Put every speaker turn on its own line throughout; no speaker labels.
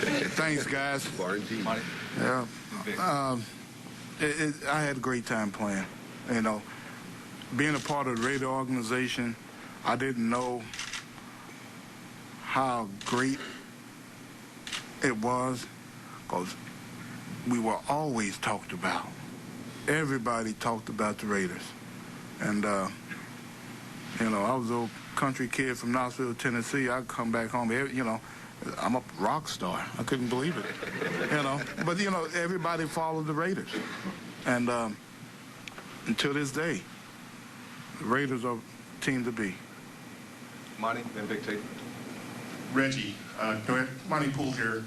Thanks, guys. Yeah. I had a great time playing. You know, being a part of the Raider organization, I didn't know how great it was because we were always talked about. Everybody talked about the Raiders. And, you know, I was a country kid from Knoxville, Tennessee. I'd come back home, you know, I'm a rock star. I couldn't believe it, you know. But, you know, everybody followed the Raiders. And until this day, the Raiders are a team to beat.
Monty, then Big T.
Reggie, Monty Poole here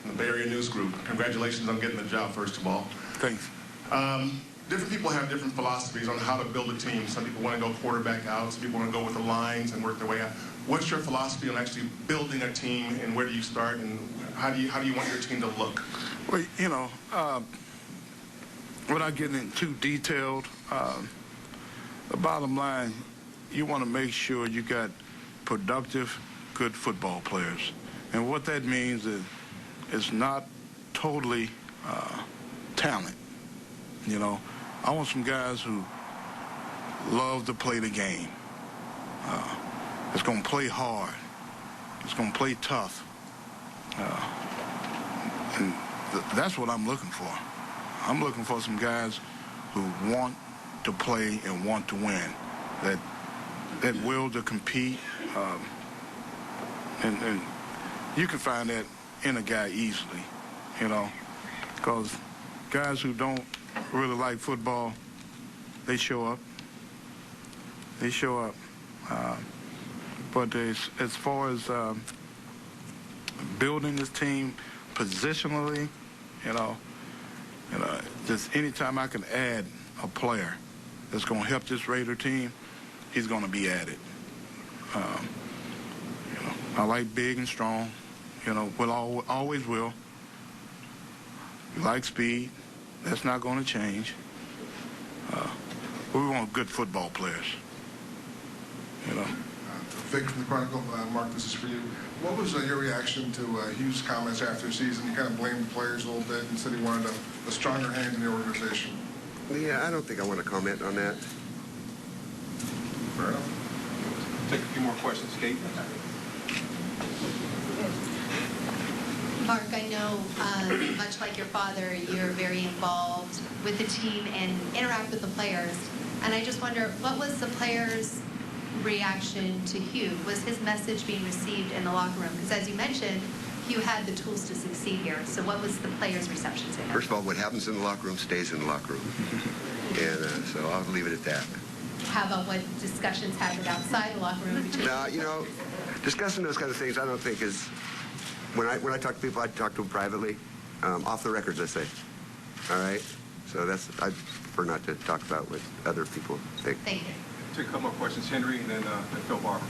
from the Bay Area News Group. Congratulations on getting the job, first of all.
Thanks.
Different people have different philosophies on how to build a team. Some people want to go quarterback out. Some people want to go with the lines and work their way out. What's your philosophy on actually building a team, and where do you start, and how do you want your team to look?
Well, you know, without getting in too detailed, the bottom line, you want to make sure you got productive, good football players. And what that means is it's not totally talent. You know, I want some guys who love to play the game. It's going to play hard. It's going to play tough. And that's what I'm looking for. I'm looking for some guys who want to play and want to win, that will to compete. And you can find that in a guy easily, you know, because guys who don't really like football, they show up. They show up. But as far as building this team positionally, you know, just anytime I can add a player that's going to help this Raider team, he's going to be added. You know, I like big and strong. You know, always will. We like speed. That's not going to change. We want good football players. You know.
Vic from the Chronicle, Mark, this is for you. What was your reaction to Hue's comments after the season? He kind of blamed the players a little bit and said he wanted a stronger hand in the organization.
Yeah, I don't think I want to comment on that.
Fair enough.
Take a few more questions. Kate?
Mark, I know, much like your father, you're very involved with the team and interact with the players. And I just wonder, what was the players' reaction to Hue? Was his message being received in the locker room? Because as you mentioned, Hue had the tools to succeed here. So what was the players' reception to him?
First of all, what happens in the locker room stays in the locker room. And so I'll leave it at that.
How about what discussions happened outside the locker room?
Now, you know, discussing those kind of things I don't think is, when I talk to people, I talk to them privately, off the records, I say. All right? So I prefer not to talk about what other people think.
Thank you.
Take a couple more questions. Henry, and then Phil Barber.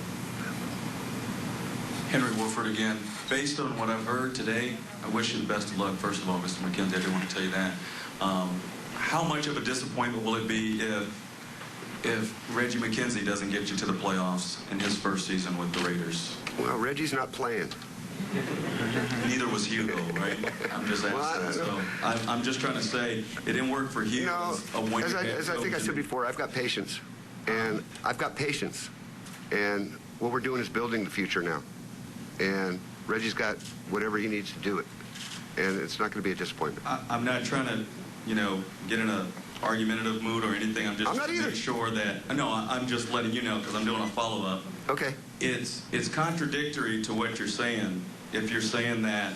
Henry Wolford again. Based on what I've heard today, I wish you the best of luck, first of all, Mr. Mckenzie. I do want to tell you that. How much of a disappointment will it be if Reggie Mckenzie doesn't get you to the playoffs in his first season with the Raiders?
Well, Reggie's not playing.
Neither was Hue, though, right? I'm just asking. So I'm just trying to say it didn't work for Hue.
No, as I think I said before, I've got patience. And I've got patience. And what we're doing is building the future now. And Reggie's got whatever he needs to do it. And it's not going to be a disappointment.
I'm not trying to, you know, get in an argumentative mood or anything. I'm just making sure that, no, I'm just letting you know because I'm doing a follow-up.
Okay.
It's contradictory to what you're saying if you're saying that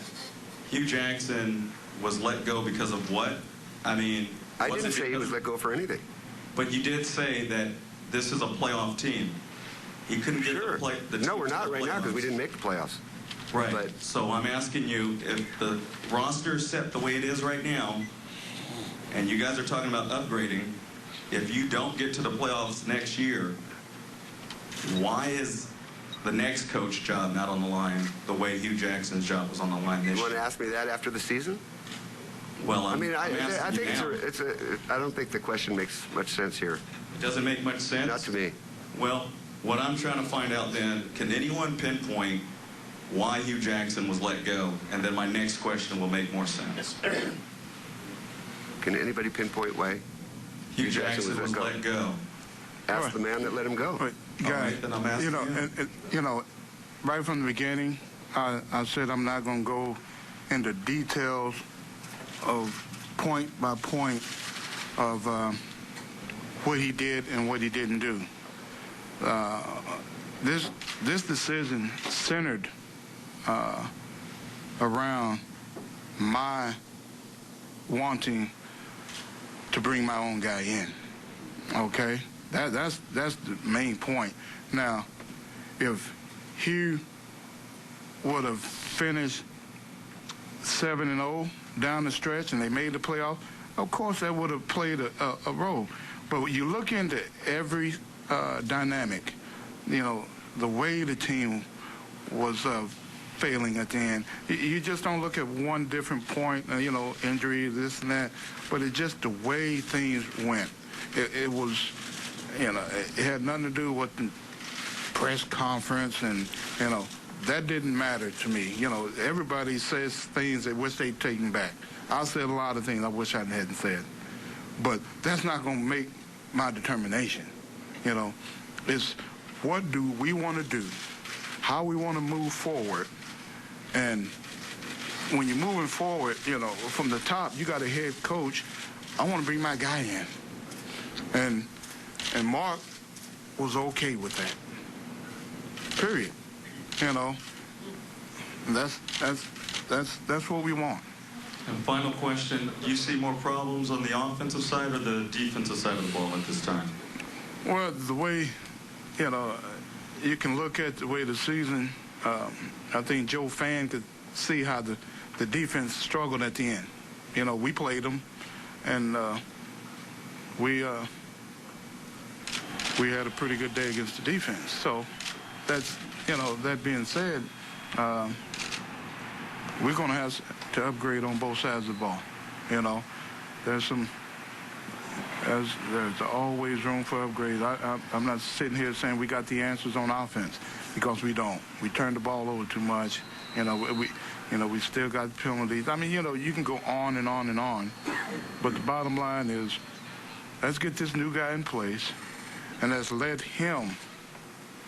Hue Jackson was let go because of what? I mean,
I didn't say he was let go for anything.
But you did say that this is a playoff team. He couldn't get the team.
No, we're not right now because we didn't make the playoffs.
Right.
But,
so I'm asking you, if the roster is set the way it is right now, and you guys are talking about upgrading, if you don't get to the playoffs next year, why is the next coach job not on the line the way Hue Jackson's job was on the line this year?
You want to ask me that after the season?
Well,
I think I don't think the question makes much sense here.
It doesn't make much sense?
Not to me.
Well, what I'm trying to find out then, can anyone pinpoint why Hue Jackson was let go, and then my next question will make more sense.
Can anybody pinpoint why?
Hue Jackson was let go.
Ask the man that let him go.
But, guys,
then I'm asking
you know, right from the beginning, I said I'm not going to go into details of point by point of what he did and what he didn't do. This decision centered around my wanting to bring my own guy in. Okay, that's the main point. Now, if Hue would have finished 7-0 down the stretch and they made the playoff, of course that would have played a role. But when you look into every dynamic, you know, the way the team was failing at the end, you just don't look at one different point, you know, injury, this and that, but it's just the way things went. It was, you know, it had nothing to do with the press conference, and, you know, that didn't matter to me. You know, everybody says things they wish they'd taken back. I said a lot of things I wish I hadn't said. But that's not going to make my determination. You know, it's what do we want to do, how we want to move forward. And when you're moving forward, you know, from the top, you got a head coach. I want to bring my guy in. And Mark was okay with that. Period. You know, that's what we want.
And final question, do you see more problems on the offensive side or the defensive side of the ball at this time?
Well, the way, you know, you can look at the way the season, I think Joe Fan could see how the defense struggled at the end. You know, we played them, and we had a pretty good day against the defense. So that's, you know, that being said, we're going to have to upgrade on both sides of the ball. You know, there's always room for upgrades. I'm not sitting here saying we got the answers on offense, because we don't. We turn the ball over too much. You know, we still got penalties. I mean, you know, you can go on and on and on, but the bottom line is, let's get this new guy in place, and let's let him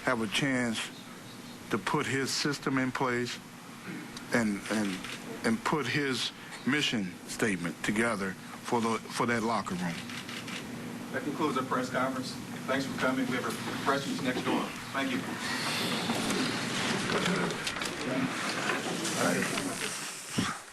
have a chance to put his system in place and put his mission statement together for that locker room.
That concludes our press conference. Thanks for coming. We have refreshments next door. Thank you.
All right.